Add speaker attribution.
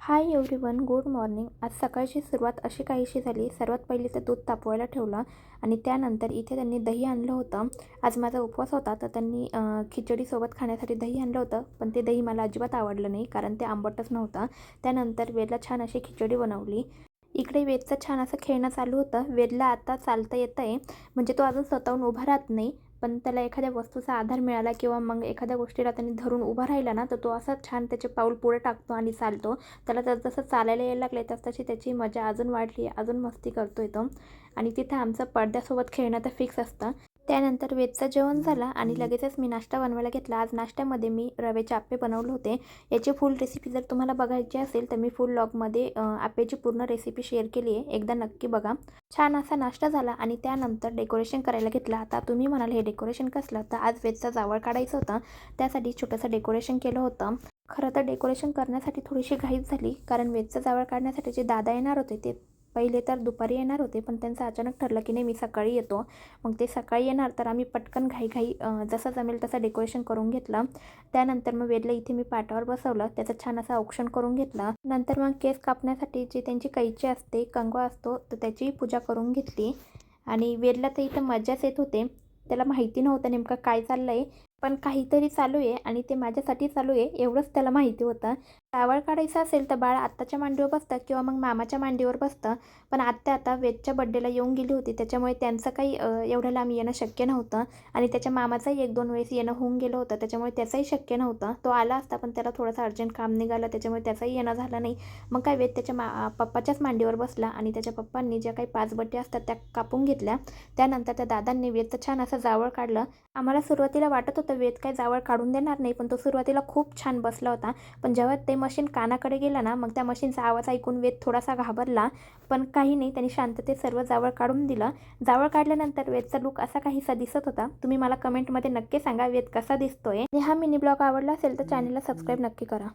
Speaker 1: Hi everyone, good morning. आज सकाळची सुरुवात अशी काहीशी झाली. सर्वात पहिले तर दूध तापवायला ठेवलं आणि त्यानंतर इथे त्यांनी दही आणलं होतं. आज माझा उपवास होता, तर त्यांनी खिचडीसोबत खाण्यासाठी दही आणलं होतं. पण ते दही मला अजिबात आवडलं नाही, कारण ते आंबटच नव्हतं. त्यानंतर वेदला छान अशी खिचडी बनवली. इकडे वेदचं छान असं खेळणं चालू होतं. वेदला आता चालता येतं आहे, म्हणजे तो अजून स्वतःहून उभा राहत नाही. पण त्याला एखाद्या वस्तूचा आधार मिळाला किंवा मग एखाद्या गोष्टीला त्यांनी धरून उभा राहिला ना, तर तो असा छान त्याचे पाऊल पुढे टाकतो आणि चालतो. त्याला जसं चालायला यायला लागले तशी त्याची मजा अजून वाढली, अजून मस्ती करतोय तो. आणि तिथं आमचं पडद्यासोबत खेळणं तर फिक्स असतं. त्यानंतर वेदचं जेवण झालं आणि लगेचच मी नाश्ता बनवायला घेतला. आज नाश्त्यामध्ये मी रव्याचे आप्पे बनवले होते. याची फुल रेसिपी जर तुम्हाला बघायची असेल तर मी फुल व्लॉगमध्ये आप्पेची पूर्ण रेसिपी शेअर केली आहे, एकदा नक्की बघा. छान असा नाश्ता झाला आणि त्यानंतर डेकोरेशन करायला घेतलं. आता तुम्ही म्हणाल हे डेकोरेशन कसलं, तर आज वेदचा जावळ काढायचं होतं, त्यासाठी छोटंसं डेकोरेशन केलं होतं. खरं तर डेकोरेशन करण्यासाठी थोडीशी घाईच झाली, कारण वेदचं जावळ काढण्यासाठी जे दादा येणार होते ते पहिले तर दुपारी येणार होते, पण त्यांचं अचानक ठरलं की नाही, मी सकाळी येतो. मग ते सकाळी येणार, तर आम्ही पटकन घाई जसं जमेल तसं डेकोरेशन करून घेतलं. त्यानंतर मग वेदला इथे मी पाटावर बसवलं, त्याचं छान असं औक्षण करून घेतलं. नंतर मग केस कापण्यासाठी जी त्यांची कैची असते, कंगवा असतो, तर त्याची पूजा करून घेतली. आणि वेदला तर इथं मजाच येत होते. त्याला माहिती नव्हतं नेमकं काय चाललं आहे, पण काहीतरी चालू आहे आणि ते माझ्यासाठी चालू आहे एवढंच त्याला माहिती होतं. जावळ काढायचं असेल तर बाळ आत्ताच्या मांडीवर बसतं किंवा मग मामाच्या मांडीवर बसतं. पण आत्या आता वेदच्या बड्डेला येऊन गेली होती, त्याच्यामुळे त्यांचं काही एवढं लांब येणं शक्य नव्हतं. आणि त्याच्या मामाचाही 1-2 वेळेस येणं होऊन गेलं होतं, त्याच्यामुळे त्याचंही शक्य नव्हतं. तो आला असता, पण त्याला थोडंसं अर्जंट काम निघालं, त्याच्यामुळे त्याचंही येणं झालं नाही. मग काय, वेद त्याच्या पप्पाच्याच मांडीवर बसला आणि त्याच्या पप्पांनी ज्या काही 5 बट्ट्या असतात त्या कापून घेतल्या. त्यानंतर त्या दादांनी वेदचं छान असं जावळ काढलं. आम्हाला सुरुवातीला वाटत होतं वेद काय जावळ काढून देणार नाही, पण तो सुरुवातीला खूप छान बसला होता. पण जेव्हा ते मशीन कानाकडे गेलं ना, मग त्या मशीनचा आवाज ऐकून वेद थोडासा घाबरला. पण काही नाही, त्यांनी शांततेत सर्व जावळ काढून दिलं. जावळ काढल्यानंतर वेदचा लुक असा काहीसा दिसत होता. तुम्ही मला कमेंटमध्ये नक्की सांगा वेद कसा दिसतोय. आणि हा मिनी ब्लॉग आवडला असेल तर चॅनलला सबस्क्राईब नक्की करा.